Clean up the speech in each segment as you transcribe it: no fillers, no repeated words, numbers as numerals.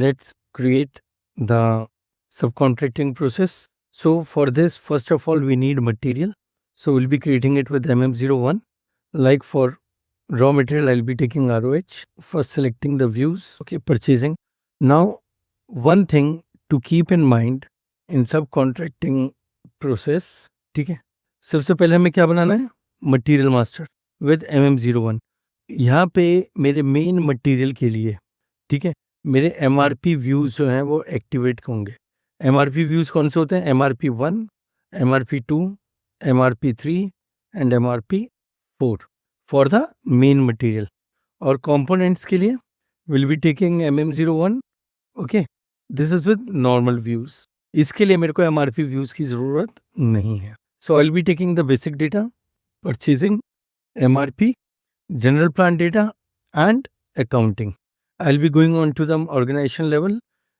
let's create the subcontracting process. So for this, first of all, we need material. So we'll be creating it with MM01. Like for raw material, I'll be taking ROH. First selecting the views. Okay, purchasing. Now, one thing to keep in mind in subcontracting process, ठीक है, सबसे पहले हमें क्या बनाना है, material master with MM01. यहाँ पे मेरे मेन मटेरियल के लिए, ठीक है, मेरे MRP व्यूज जो हैं वो एक्टिवेट होंगे. MRP व्यूज कौन से होते हैं? MRP1, MRP2, MRP3 and MRP4 for the main material. और कंपोनेंट्स के लिए will be taking MM01. Okay, this is with normal views. इसके लिए मेरे को MRP व्यूज की जरूरत नहीं है. So I will be taking the basic data, purchasing, MRP, general plan data and accounting. I'll be going on to the organization level.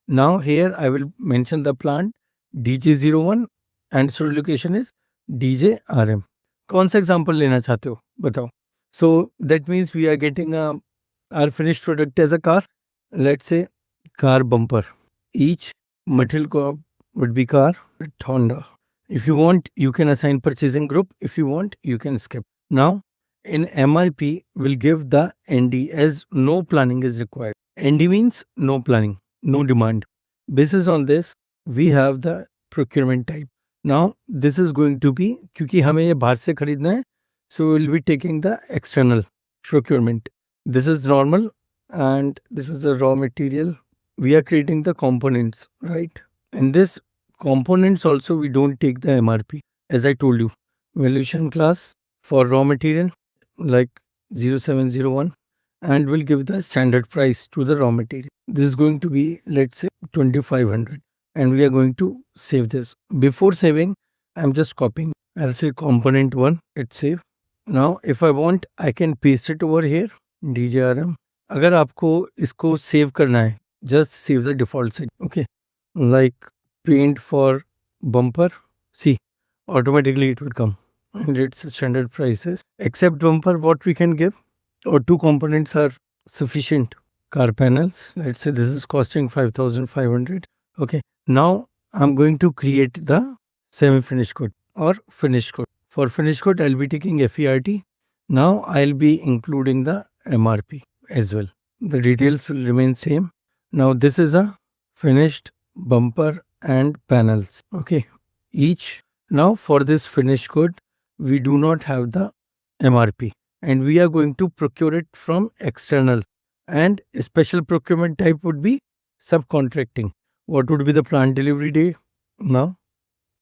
Now here I will mention the plant DJ01 and storage location is DJRM. कौन सा example लेना चाहते हो बताओ. So that means we are getting our finished product as a car. Let's say car bumper. Each material would be car with Honda. If you want, you can assign purchasing group. If you want, you can skip. Now in MRP, we'll give the ND as no planning is required. ND means no planning, no demand. Basis on this, we have the procurement type. Now, this is going to be, क्योंकि हमें ये बाहर से खरीदना है, so we'll be taking the external procurement. This is normal and this is the raw material. We are creating the components, right? In this components also, we don't take the MRP. As I told you, valuation class for raw material, like 0701, and we'll give the standard price to the raw material. This is going to be, let's say, 2500, and we are going to save this. Before saving, I'm just copying. I'll say component 1, it's save. Now if I want, I can paste it over here, DJRM. अगर आपको इसको save करना है, just save the default set. Okay, like paint for bumper, see, automatically it would come. And its standard prices. Except bumper, what we can give, or two components are sufficient. Car panels, let's say this is costing 5500. Okay, now I'm going to create the semi-finished good or finished good. For finished good, I'll be taking FERT. Now I'll be including the MRP as well. The details will remain same. Now this is a finished bumper and panels. Okay, each. Now for this finished good, we do not have the MRP and we are going to procure it from external, and a special procurement type would be subcontracting. What would be the plant delivery day? Now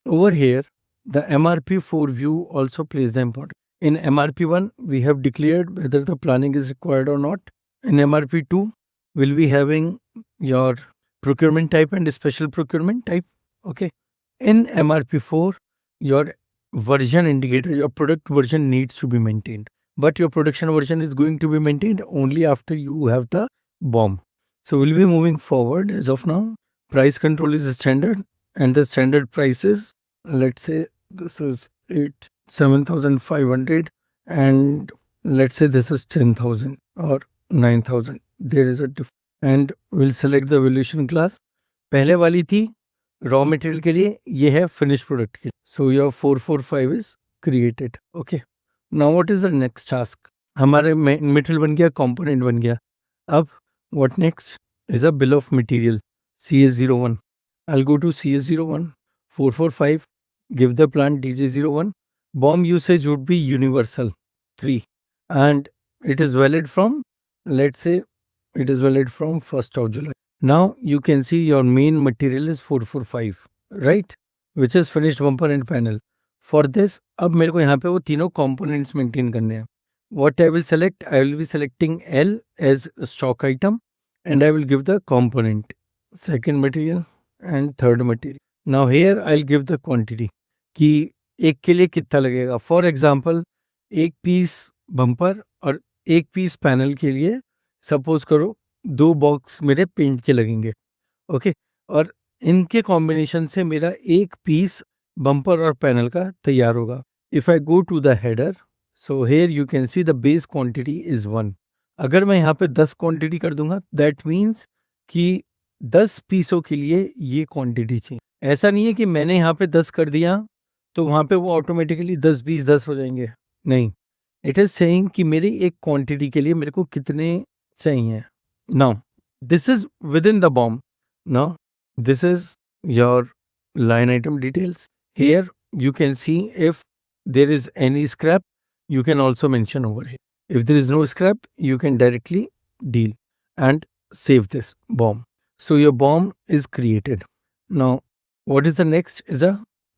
over here, the MRP4 view also plays the important. In MRP1, we have declared whether the planning is required or not. In MRP2, we'll be having your procurement type and special procurement type. Okay. In MRP4, your version indicator, your product version needs to be maintained, but your production version is going to be maintained only after you have the BOM. So we'll be moving forward. As of now, price control is standard, and the standard price is, let's say this is 7,500, and let's say this is 10,000 or 9,000. There is a difference, and we'll select the valuation class. पहले वाली थी raw material के लिए, ये है finish product के. So your 445 is created. Okay, now what is the next task? हमारे material बन गया, कंपोनेंट बन गया. अब what next is a bill of material, CS01. I go to CS01, 445, give the plant DJ01. BOM usage would be universal 3, and it is valid from, let's say, it is valid from 1st of July. Now you can see your main material is 445, right? Which is finished bumper and panel. For this, अब मेरे को यहाँ पे वो तीनों components maintain करने हैं. What I will select? I will be selecting L as stock item, and I will give the component, second material and third material. Now here I'll give the quantity कि एक के लिए कितना लगेगा. For example, एक piece bumper और एक piece panel के लिए सपोज करो 2 बॉक्स मेरे पेंट के लगेंगे. ओके, और इनके कॉम्बिनेशन से मेरा एक पीस बम्पर और पैनल का तैयार होगा. If I go to the header, so here you can see the base quantity is 1. अगर मैं यहाँ पे 10 क्वांटिटी कर दूंगा, दैट मीन्स कि 10 पीसों के लिए ये क्वांटिटी चाहिए। ऐसा नहीं है कि मैंने यहाँ पे 10 कर दिया तो वहाँ पे वो ऑटोमेटिकली 10 20 10 हो जाएंगे, नहीं। इट इज सेइंग कि मेरी एक क्वांटिटी के लिए मेरे को कितने चाहिए। Now this is with in the bomb. Now this is your line item details. Here you can see if there is any scrap, you can also mention over here. If there is no scrap, you can directly deal and save this bomb. So your bomb is created. Now what is the next is a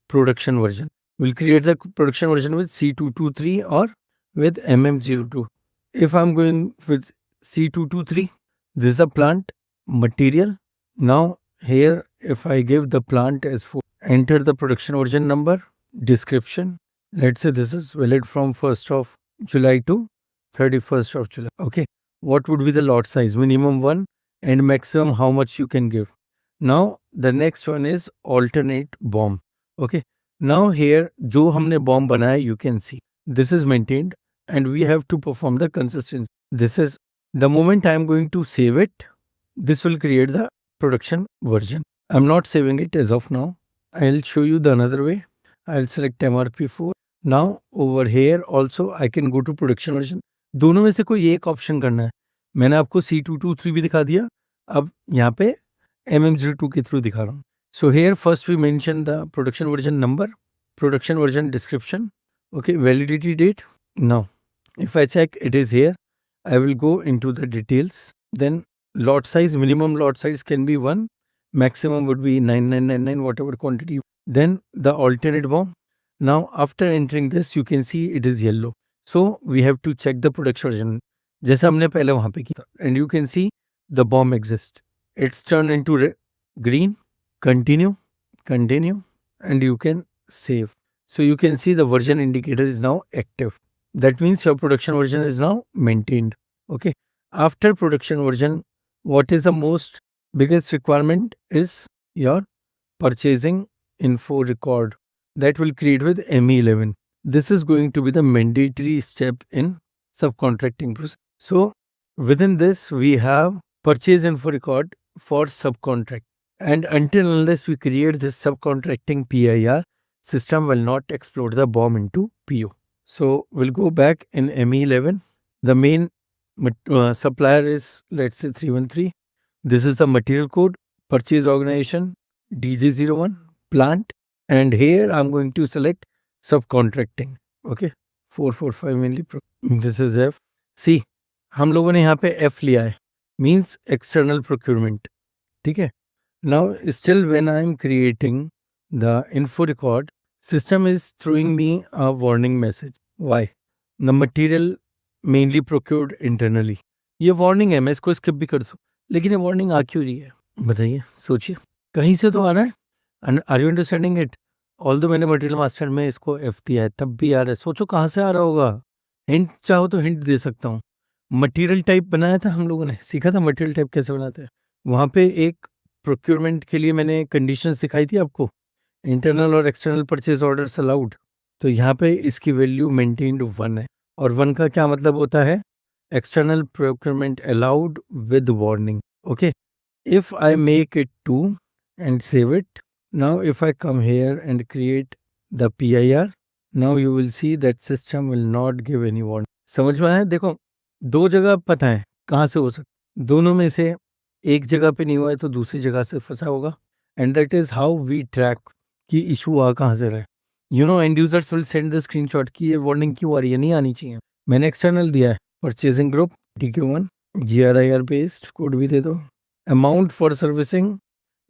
production version. We'll create the production version with C223 or with MM02. If I'm going with C223, this is a plant material. Now here if I give the plant as for enter the production version number, description, let's say this is valid from 1st of July to 31st of July. Okay, what would be the lot size? Minimum 1 and maximum how much you can give. Now the next one is alternate bomb. Okay, now here जो हमने bomb बनाया, you can see this is maintained and we have to perform the consistency. This is the moment I am going to save it, this will create the production version. I'm not saving it as of now. I'll show you the another way. I'll select MRP4. Now over here also I can go to production version. दोनों में से कोई एक option करना है। मैंने आपको C223 भी दिखा दिया, अब यहाँ पे MM02 के थ्रू दिखा रहा हूँ। So here first we mention the production version number, production version description, okay, validity date. Now if I check it is here, I will go into the details. Then lot size, minimum lot size can be 1, maximum would be 9999, whatever quantity. Then the alternate bomb. Now after entering this you can see it is yellow, so we have to check the production version जैसा हमने पहले वहां पे किया, and you can see the bomb exists. It's turned into green. Continue, and you can save. So you can see the version indicator is now active. That means your production version is now maintained. Okay, after production version, what is the most biggest requirement is your purchasing info record that will create with ME11. This is going to be the mandatory step in subcontracting process. So within this we have purchase info record for subcontract, and until unless we create this subcontracting PIR, system will not explode the bomb into PO. So we'll go back in ME11. The main supplier is, let's say, 313. This is the material code, purchase organization, DJ01, plant, and here I'm going to select subcontracting. Okay, 445 mainly. This is F. See, हम लोगों ने यहाँ पे F लिया है, means external procurement. ठीक है. Now still when I am creating the info record, system is throwing me a warning message. Why? The material mainly procured internally. ये वार्निंग है, मैं इसको स्किप भी कर दूं, लेकिन ये वार्निंग आ क्यों रही है बताइए, सोचिए, कहीं से तो आ रहा है। Are you understanding it? Although मैंने मटेरियल मास्टर में इसको एफ दिया है, तब भी आ रहा है। सोचो कहाँ से आ रहा होगा। हिंट चाहो तो हिंट दे सकता हूँ। मटेरियल टाइप बनाया था हम लोगों ने, सीखा था मटेरियल टाइप कैसे बनाते हैं। वहाँ पे एक प्रोक्योरमेंट के लिए मैंने कंडीशंस दिखाई थी आपको, इंटरनल और एक्सटर्नल परचेज ऑर्डर्स अलाउड। तो यहाँ पे इसकी वैल्यू मेंटेन्ड 1 है, और 1 का क्या मतलब होता है? External procurement allowed with warning. Okay, if I make it 2 and save it, now if I come here and create the PIR, now you will see that system will not give any warning. समझ में आया? देखो, दो जगह पता है कहाँ से हो सकता, दोनों में से एक जगह पे नहीं हुआ है तो दूसरी जगह से फंसा होगा, and that is how we track कि इशू आ कहाँ से रहे. You know, and users will send the screenshot कि ये वार्निंग क्यों आ रही है, नहीं आनी चाहिए. मैंने एक्सटर्नल दिया है, purchasing group TQ1, GRIR based code भी दे दो. Amount for servicing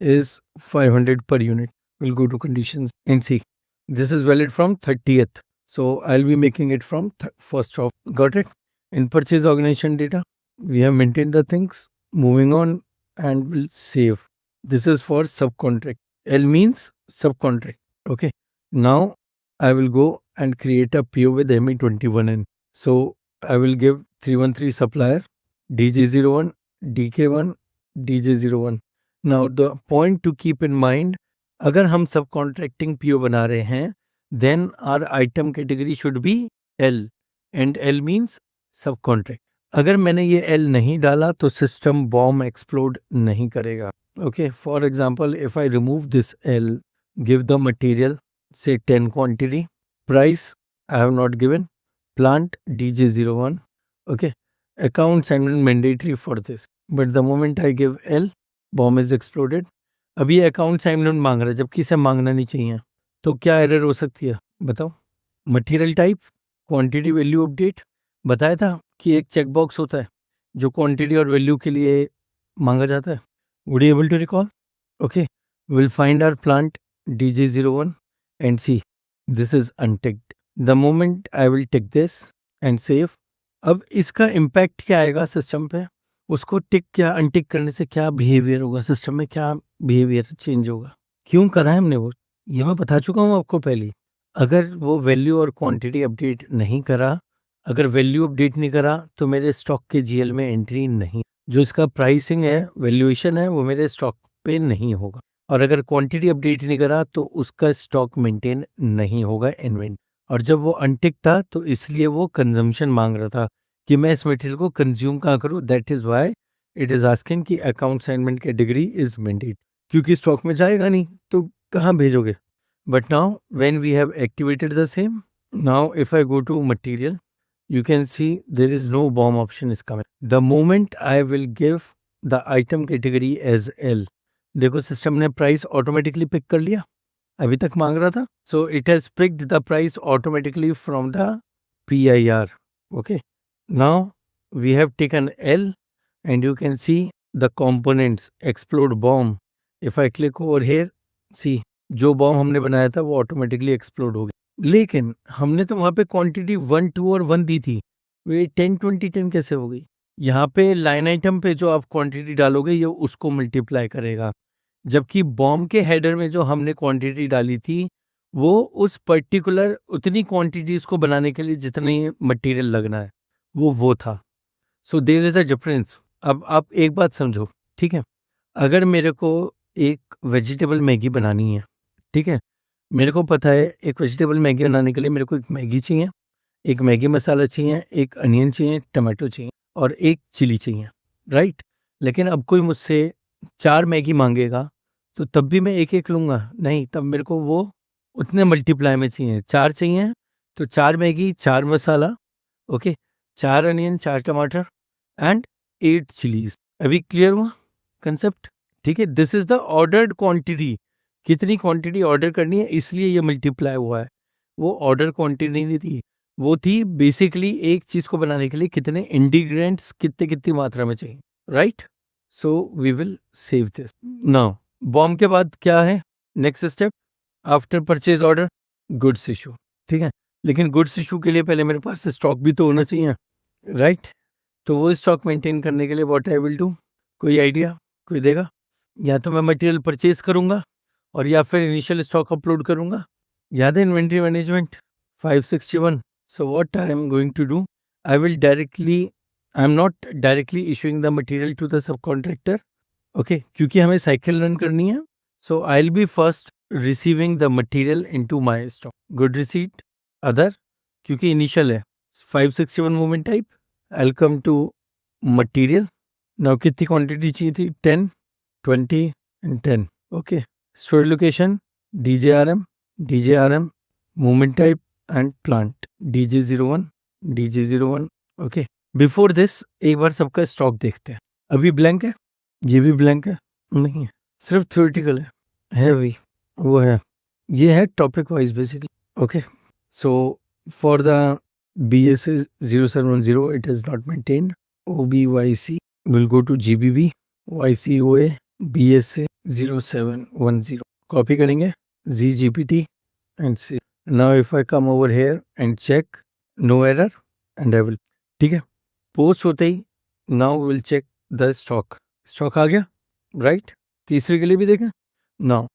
is 500 per unit. We'll go to conditions and see. This is valid from 30th. So I'll be making it from 1st of. Got it? In purchase organization data, we have maintained the things. Moving on, and we'll save. This is for subcontract. L means subcontract. Okay. Now I will go and create a PO with ME21N. So I will give 313 supplier, DJ01, DK1, DJ01. Now the point to keep in mind, अगर हम सब contracting PO बना रहे हैं, then our item category should be L, and L means सब contract. अगर मैंने ये L नहीं डाला तो सिस्टम बॉम्ब एक्सप्लोड नहीं करेगा. Okay, for example, if I remove this L, give the material, say 10 quantity, price I have not given, plant DJ01, okay, account assignment mandatory for this. But the moment I give L, bomb is exploded. अब ये account assignment मांग रहा है जबकि इसे मांगना नहीं चाहिए, तो क्या एरर हो सकती है बताओ? Material type, quantity value update, बताया था कि एक चेक बॉक्स होता है जो क्वांटिटी और वैल्यू के लिए मांगा जाता है. Would you able to recall? Okay, we'll find our plant DJ01 and see this is unticked. The moment I will tick this and save, अब इसका इम्पैक्ट क्या आएगा सिस्टम पे, उसको टिक क्या अनटिक करने से क्या बिहेवियर होगा, सिस्टम में क्या बिहेवियर चेंज होगा, क्यों करा है हमने वो, ये मैं बता चुका हूँ आपको पहले. अगर वो वैल्यू और क्वांटिटी अपडेट नहीं करा, अगर वैल्यू अपडेट नहीं करा तो मेरे स्टॉक के जीएल में एंट्री नहीं, जो इसका प्राइसिंग है, वैल्यूएशन है, वो मेरे स्टॉक पे नहीं होगा. और अगर क्वांटिटी अपडेट नहीं करा तो उसका स्टॉक मेंटेन नहीं होगा इन्वेंट. और जब वो अनटिक था तो इसलिए वो कंजम्पशन मांग रहा था कि मैं इस मटेरियल को कंज्यूम कहाँ करूँ. That is why it is asking कि account assignment category is maintain, क्योंकि स्टॉक में जाएगा नहीं तो कहाँ भेजोगे. But now when we have activated the same, now if I go to material, you can see there is no BOM option is coming. The moment I will give the item category as L, देखो system ने price automatically pick कर लिया, अभी तक मांग रहा था, so it has picked the price automatically from the PIR. Okay, now we have taken L and you can see the components explode BOM. if I click over here, see जो Baum हमने बनाया था वो automatically explode हो गया. लेकिन हमने तो वहाँ पे क्वांटिटी 1 2 और 1 दी थी, वे 10 20 10 कैसे हो गई? यहाँ पे लाइन आइटम पे जो आप क्वांटिटी डालोगे ये उसको मल्टीप्लाई करेगा, जबकि बॉम्ब के हेडर में जो हमने क्वांटिटी डाली थी वो उस पर्टिकुलर उतनी क्वांटिटीज को बनाने के लिए जितनी मटेरियल लगना है वो था. So there is a difference. अब आप एक बात समझो, ठीक है, अगर मेरे को एक वेजिटेबल मैगी बनानी है, ठीक है, मेरे को पता है एक वेजिटेबल मैगी बनाने के लिए मेरे को एक मैगी चाहिए, एक मैगी मसाला चाहिए, एक अनियन चाहिए, टमाटो चाहिए और एक चिली चाहिए, राइट. लेकिन अब कोई मुझसे 4 मैगी मांगेगा तो तब भी मैं एक एक लूँगा नहीं, तब मेरे को वो उतने मल्टीप्लाई में चाहिए. 4 चाहिए तो 4 मैगी, 4 मसाला, ओके, 4 अनियन, 4 टमाटर एंड 8 चिलीज. अभी क्लियर हुआ कंसेप्ट? ठीक है, this is the ordered quantity. कितनी क्वांटिटी ऑर्डर करनी है इसलिए ये मल्टीप्लाई हुआ है. वो ऑर्डर क्वांटिटी नहीं थी, वो थी बेसिकली एक चीज को बनाने के लिए कितने इंग्रेडिएंट्स कितनी मात्रा में चाहिए, right. So we will save this. Now BOM के बाद क्या है next step after purchase order? Goods issue. ठीक है, लेकिन गुड्स इशू के लिए पहले मेरे पास स्टॉक भी तो होना चाहिए, राइट. तो वो स्टॉक मेंटेन करने के लिए व्हाट आई विल डू, कोई आइडिया कोई देगा? या तो मैं मटेरियल परचेज करूंगा और या फिर इनिशियल स्टॉक अपलोड करूंगा. याद है inventory management 561. So what I am going to do, I will directly, I am not directly issuing the material to the sub contractor, okay, क्योंकि हमें साइकिल रन करनी है. So I will be first receiving the material into my stock. Good receipt other, क्योंकि initial है 561 movement type. I will come to material. Now कितनी quantity चाहिए थी? 10 20 and 10. Okay, store location DJRM, movement type and plant DJ01. Okay, before this एक बार सबका stock देखते हैं. अभी ब्लैंक है, ये भी ब्लैंक है, नहीं है, सिर्फ थ्योरेटिकल है भी, वो है, ये है topic wise basically. Okay, so for the BSA 0710 it is not maintained. OBYC will go to GBB, YCOA BSA 0710. Copy करेंगे ZGPT and see. Now if I come over here and check, no error and I will, ठीक है, post होते ही now we will check the stock. स्टॉक आ गया, right. तीसरे के लिए भी देखें. Now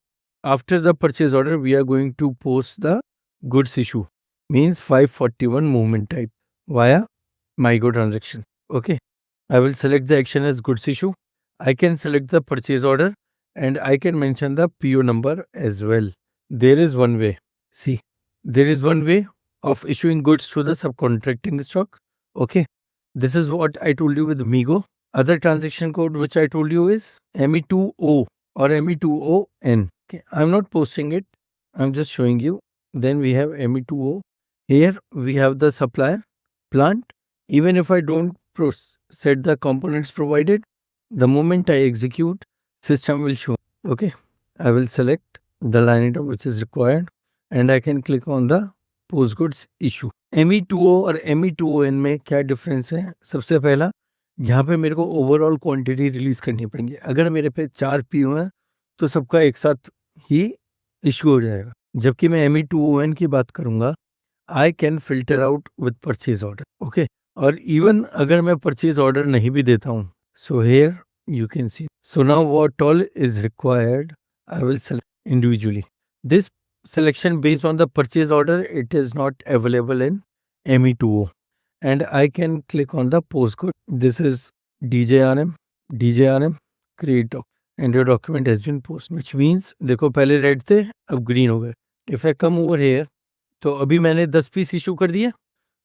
after the purchase order we are going to post the goods issue, means 541 movement type via MyGo transaction. Okay, I will select the action as goods issue. I can select the purchase order and I can mention the PO number as well. There is one way. See, there is one way of issuing goods to the subcontracting stock. Okay, this is what I told you with MIGO. Other transaction code which I told you is ME2O. or Me2O-N. Okay, I'm not posting it. I'm just showing you. Then we have Me2O. Here we have the supplier plant. Even if I don't set the components provided, the moment I execute, system will show. Okay, I will select the line item which is required and I can click on the post goods issue. Me2O और Me2O-N में क्या difference है? सबसे पहला, यहाँ पे मेरे को ओवरऑल क्वांटिटी रिलीज करनी पड़ेंगी. अगर मेरे पे 4 पीओ हैं तो सबका एक साथ ही इशू हो जाएगा. जबकि मैं Me2O-N की बात करूंगा, I can filter out with purchase order. Okay, और इवन अगर मैं परचेज ऑर्डर नहीं भी देता हूँ, so here you can see. So now what all is required, I will select individually. This selection based on the purchase order, it is not available in Me2O. And I can click on the postcode. This is DJRM, create doc. And your document has been posted. Which means, देखो पहले red थे, अब green हो गए. If I come over here, तो अभी मैंने 10 piece issue कर दिया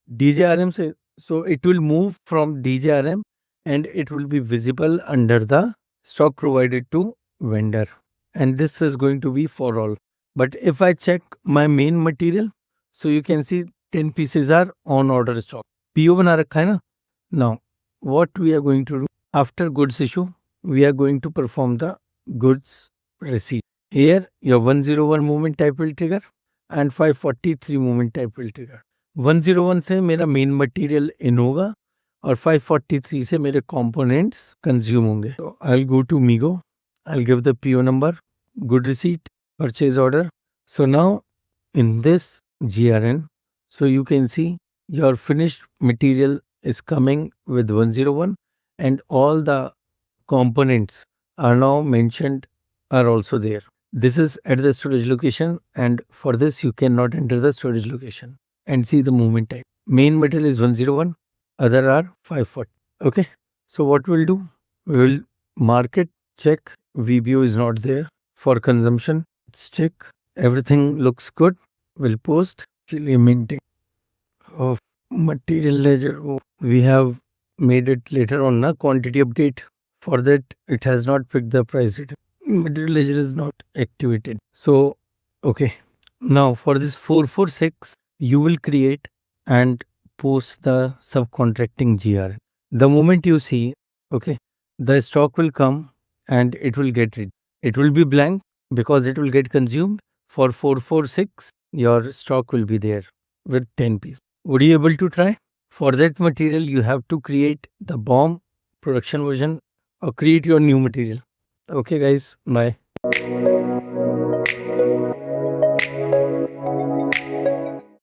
DJRM से. So it will move from DJRM and it will be visible under the stock provided to vendor, and this is going to be for all. But if I check my main material, so you can see 10 pieces are on order stock. PO बना रखा है ना. Now what we are going to do after goods issue, we are going to perform the goods receipt. Here your 101 movement type will trigger and 543 movement type will trigger. 101 से मेरा main material in होगा और 543 से मेरे components consume होंगे. तो I will go to MIGO, I will give the PO number, good receipt, purchase order. So now in this GRN, so you can see your finished material is coming with 101 and all the components are now mentioned are also there. This is at the storage location, and for this you cannot enter the storage location and see the movement type. Main material is 101, other are 540. Okay, so what we'll do, we will mark it, check VBO is not there for consumption. Let's check everything looks good. We'll post maintain of material ledger. We have made it later on na quantity update. For that it has not picked the price item. Material ledger is not activated. So okay, now for this 446 you will create and post the subcontracting GRN. The moment you see, okay, the stock will come and it will get rid. It will be blank because it will get consumed. For 446, your stock will be there with 10 pieces. Would you able to try? For that material, you have to create the BOM production version or create your new material. Okay, guys, bye.